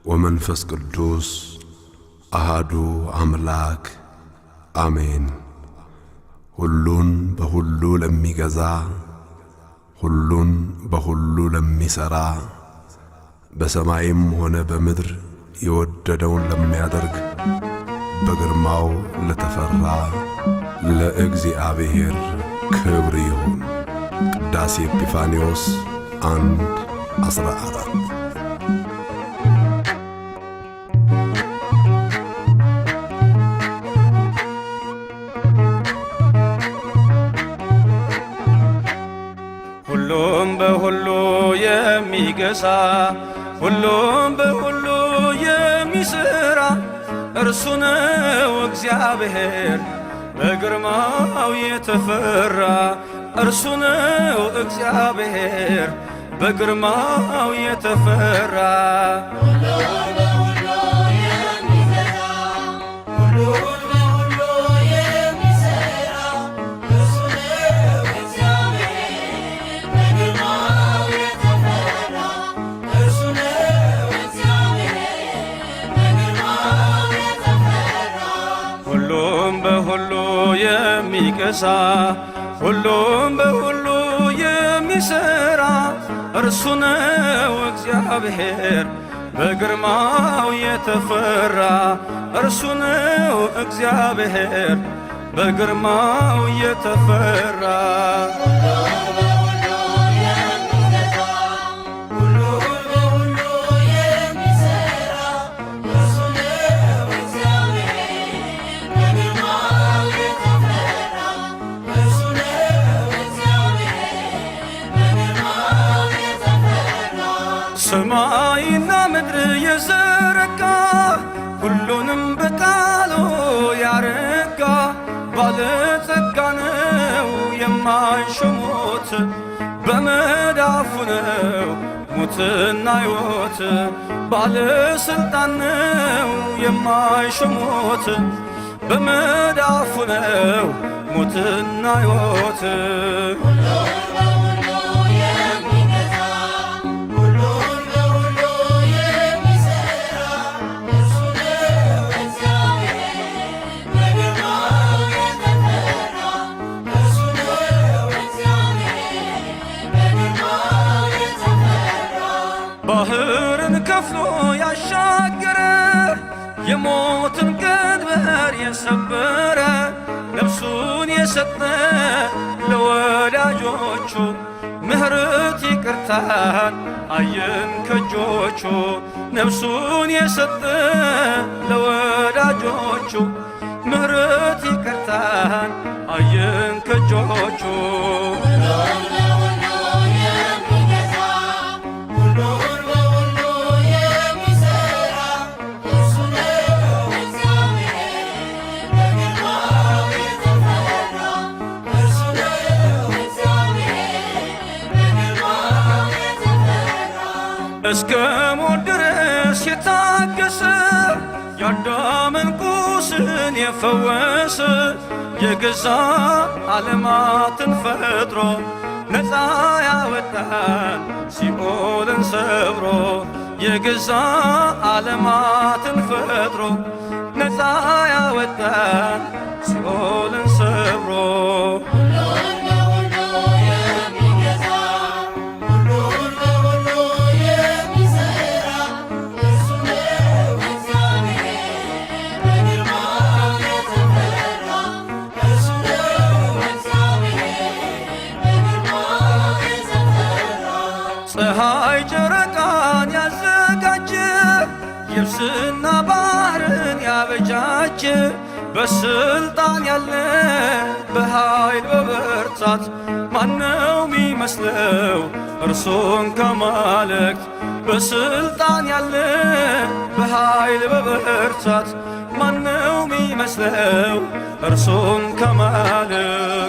ወመንፈስ ቅዱስ አሃዱ አምላክ አሜን። ሁሉን በሁሉ ለሚገዛ ሁሉን በሁሉ ለሚሰራ በሰማይም ሆነ በምድር የወደደውን ለሚያደርግ በግርማው ለተፈራ ለእግዚአብሔር ክብር ይሁን። ቅዳሴ ኤጲፋንዮስ 1:14 ሁሉም በሁሉ የሚገዛ ሁሉም በሁሉ የሚሰራ እርሱ ነው እግዚአብሔር በግርማው የተፈራ። እርሱ ነው እግዚአብሔር በግርማው የተፈራ። በሁሉ የሚገዛ ሁሉም በሁሉ የሚሰራ እርሱ ነው እግዚአብሔር በግርማው የተፈራ። እርሱ ነው እግዚአብሔር በግርማው የተፈራ። ሰማይና ምድር የዘረጋ ሁሉንም በቃሉ ያረጋ ባለጸጋ ነው የማይሾሙት በመዳፉ ነው ሞትና ሕይወት። ባለስልጣን ነው የማይሾሙት በመዳፉ ነው ሞትና ሕይወት። ባህርን ከፍሎ ያሻገረ የሞትን ቀንበር የሰበረ ነፍሱን የሰጠ ለወዳጆቹ ምሕረት ይቅርታን አየን ከእጆቹ። ነፍሱን የሰጠ ለወዳጆቹ ምሕረት ይቅርታን አየን ከእጆቹ። እስከ ሞት ድረስ የታገሰ የአዳምን ቁስል የፈወሰ የገዛ ዓለማትን ፈጥሮ ነፃ ያወጣን ሲኦልን ሰብሮ። የገዛ ዓለማትን ፈጥሮ ነፃ ያወጣን ሲኦልን ሰብሮ። ፀሐይ ጨረቃን ያዘጋጀ የብስና ባህርን ያበጃጀ በስልጣን ያለ በኃይል በብርታት ማነው ሚመስለው እርሱን ከማለክት? በስልጣን ያለ በኃይል በብርታት ማነው ሚመስለው እርሱን ከማለክት?